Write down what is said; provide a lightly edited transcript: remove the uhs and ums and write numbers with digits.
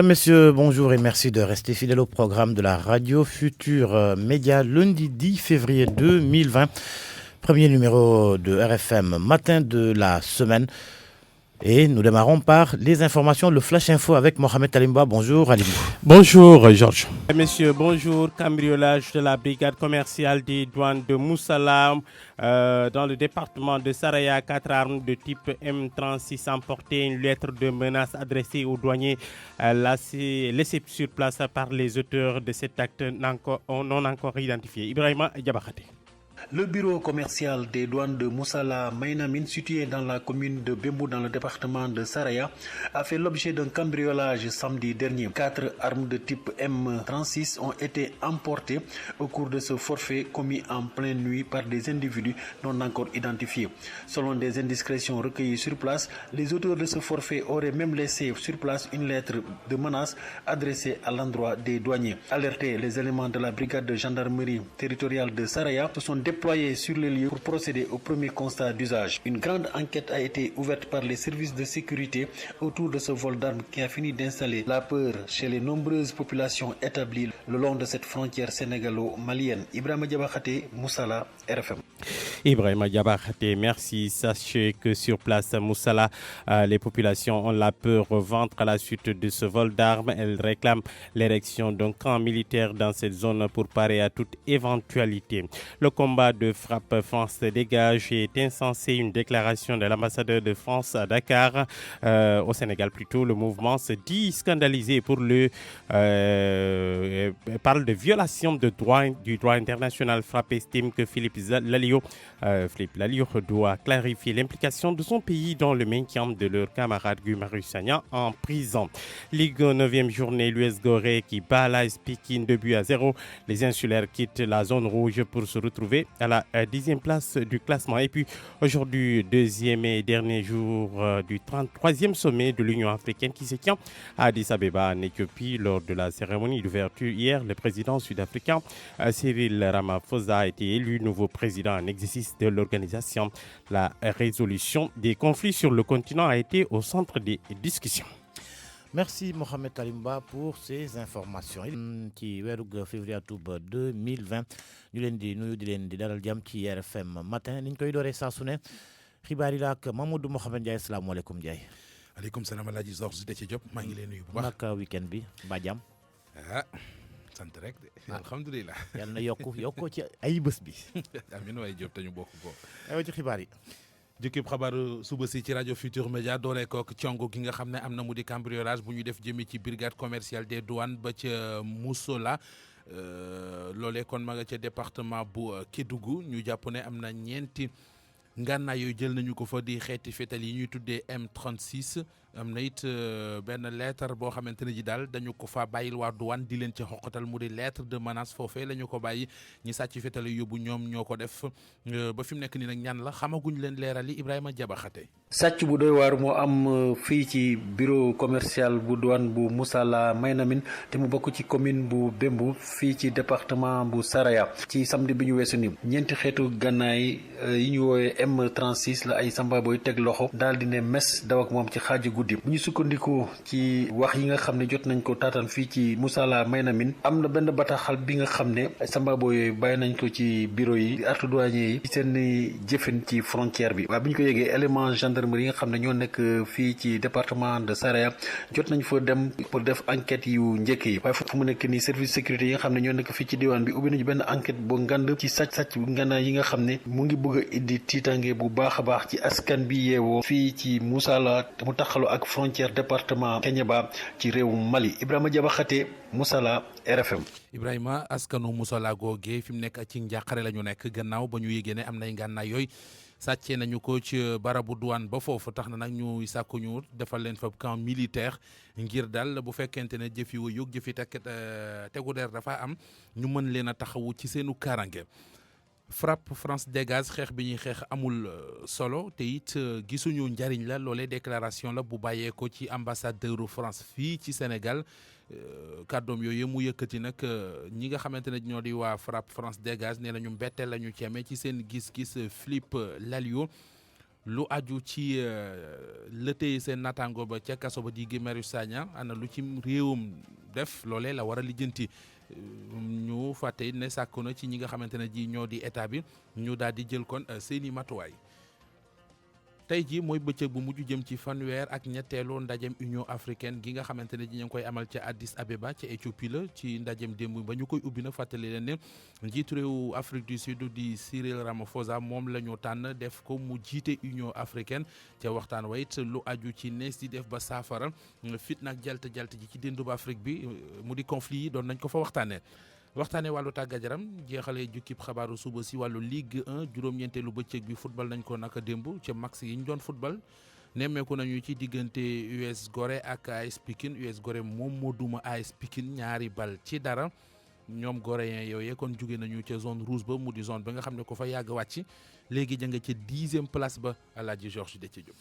Messieurs, bonjour et merci de rester fidèles au programme de la radio Futur Média lundi 10 février 2020. Premier numéro de RFM matin de la semaine. Et nous démarrons par les informations, le Flash Info avec Mohamed Talimba. Bonjour Alimou. Bonjour Georges. Messieurs, bonjour. Cambriolage de la brigade commerciale des douanes de Moussala dans le département de Saraya. 4 armes de type M36 emportées, une lettre de menace adressée aux douaniers laissée sur place par les auteurs de cet acte non encore identifié. Ibrahima Diabakhate. Le bureau commercial des douanes de Moussala Maïnamine, situé dans la commune de Bembou dans le département de Saraya, a fait l'objet d'un cambriolage samedi dernier. 4 armes de type M36 ont été emportées au cours de ce forfait commis en pleine nuit par des individus non encore identifiés. Selon des indiscrétions recueillies sur place, les auteurs de ce forfait auraient même laissé sur place une lettre de menace adressée à l'endroit des douaniers. Alertés, les éléments de la brigade de gendarmerie territoriale de Saraya se sont déployés sur les lieux pour procéder au premier constat d'usage. Une grande enquête a été ouverte par les services de sécurité autour de ce vol d'armes qui a fini d'installer la peur chez les nombreuses populations établies le long de cette frontière sénégalo-malienne. Ibrahima Diabakhate, Moussala, RFM. Ibrahima Diabakhate, merci. Sachez que sur place à Moussala, les populations ont la peur au ventre à la suite de ce vol d'armes. Elles réclament l'érection d'un camp militaire dans cette zone pour parer à toute éventualité. Le combat de frappe France dégage est insensé. Une déclaration de l'ambassadeur de France à Dakar, au Sénégal plutôt. Le mouvement se dit scandalisé parle de violation du droit international. Frappe estime que Philippe Lalliot doit clarifier l'implication de son pays dans le maintien de leur camarade Guy Marius Sagna en prison. Ligue 9e journée, l'US Gorée qui bat l'AS Pikine 2-0. Les insulaires quittent la zone rouge pour se retrouver à la 10e place du classement. Et puis aujourd'hui, deuxième et dernier jour du 33e sommet de l'Union africaine qui se tient à Addis Abeba en Éthiopie. Lors de la cérémonie d'ouverture hier, le président sud-africain Cyril Ramaphosa a été élu nouveau président en exercice de l'organisation. La résolution des conflits sur le continent a été au centre des discussions. Merci Mohamed Talimba pour ces informations. Ci weeru février atub 2020 ñu leen di nuyu di leen di dalal jàmm ci RFM matin ni ñu koy dooree saa su ne xibaar yi la ak Mamadou Mohamed Ndiaye salaamaaleykum Ndiaye. aleykum salaam Alaaji Georges Déthié Diop maa ngi leen nuyu bu baax. naka weekend bi ba jàmm. sant rek de alhamdulilah. yàlla na yokkoo ci ay bés bi. amiin waay Diop te ñu bokk ko. aywa ci xibaar yi. jukkib xabaaru suba si ci rajo Futur Média doole kook congo gi nga xam ne am na mu di cambriolage bu ñu def jëmee ci brigade commerciale des douanes ba ca Moussala loolee kon ma nga ca département bu Kédougou ñu jàpp ne am na ñeenti ngànnaay yooyu jël nañu ko fa di xeeti fetal yi ñuy tuddee M36 am na it benn lettre boo xamante ne ji daal dañu ko fa bàyyil waa douane di leen ci xoqatal mu di lettre de menace foofee la ñu ko bàyyi ñi sàcc fetal yóbbu ñoom ñoo ko def ba fi mu nekk nii nag ñan la xamaguñ leen leeral yi Ibrahima Diabakhate. sàcc bu doy waar moo am fii ci bureau commercial bu douane bu Moussala Maïnamine te mu bokk ci commune bu Bembou fii ci département bu Saraya ci samedi bi ñu weesu ni ñeenti xeetu gànnaay yi ñu woowee M36 la ay sambaboy teg loxo daal di ne mes daw ak moom ci xaaji guddi bu ñu sukkandikoo ci wax yi nga xam ne jot nañ ko taataan fii ci Moussala Maïnamine am na benn bataaxal bi nga xam ne ay sambabo yooyu bàyyi nañ ko ci bureau yi di artu douanier yi ci seen jëfin ci frontière bi waaye bi ñu ko yégee élément gendarmerie yi nga xam ne ñoo nekk fii ci département de Saraya jot nañ fa dem pour def enquête yu njëkk yi waaye fu mu nekk nii service sécurité yi nga xam ne ñoo nekk fii ci diwaan bi ubbi nañu benn enquête bu ngand ci sàcc ngànnaay yi nga xam ne mu ngi bëgg a indi tiitange bu baax a baax ci askan bi yeewoo fii ci Moussala te mu taxaloo ak frontière département Kéniéba ci réewu Mali. Ibrahima Diabakhate, Moussala, RFM. Ibrahima askanu Moussala googee fi mu nekk ci njàqare la ñu nekk gannaaw ba ñu yégee ne am nay ngànnaay yooyu sàccee nañu ko ci barabu douane ba foofu tax na nag ñu sàkku ñu defal leen fa camp militaire ngir daal bu fekkente ne jëf yi wëyug jëf yi tegu der dafa am ñu mën leen a taxawu ci seenu kaaraange. frappe France dégage xeex bi ñuy xeex amul solo te it gisuñu njariñ la loolee déclaration la bu bàyyeeko ci ambassadeuru France fii ci Sénégal kàddoom yooyu mu yëkkati nag ñi nga xamante ne ñoo di waa frappe France dégage nee nañu mbetteel la ñu ceeme ci seen gis-gis Philippe Lalliot lu aju ci lëtëye seen naataango ba ca kaso ba di Guy Marius Sagna ana lu ci réewum def loolee la war a lijjanti ñu fàtte ne sàkku na ci ñi nga xamante ne ji ñoo di état bi ñu daal di jël kon seeni matuwaay. tey jii mooy bëccëg bu mujj jëm ci fanweer ak ñetteelu ndajem Union africaine gi nga xamante ne ji ñu ngi koy amal ca Addis Abeba ca Éthiopie la ci ndajem démb ba ñu koy ubbi na fàttali leen ne njiitu réewu Afrique du Sud di Cyril Ramaphosa moom la ñu tànn def ko mu jiite Union africaine ca waxtaan wa it lu aju ci nees di def ba saafara fit nag jalt ji ci déndub Afrique bi mu di conflit yi doon nañ ko fa waxtaanee. waxtaanee wàllu tàggat yaram jeexalee jukkib xabaaru suba si wàllu Ligue 1 juróom-ñeenteelu bëccëg bi football nañ ko naka démb ca max yi ñu doon football nemmeeku nañu ci diggante US Gorée ak AS Pikine US Gorée moom moo duma AS Pikine ñaari bal ci dara ñoom goréen yooyee kon jóge nañu ca zone rouge ba mu di zone ba nga xam ne ko fa yàgg wàcc léegi ja nga ca 10e place ba Alaaji Georges Déthié Diop.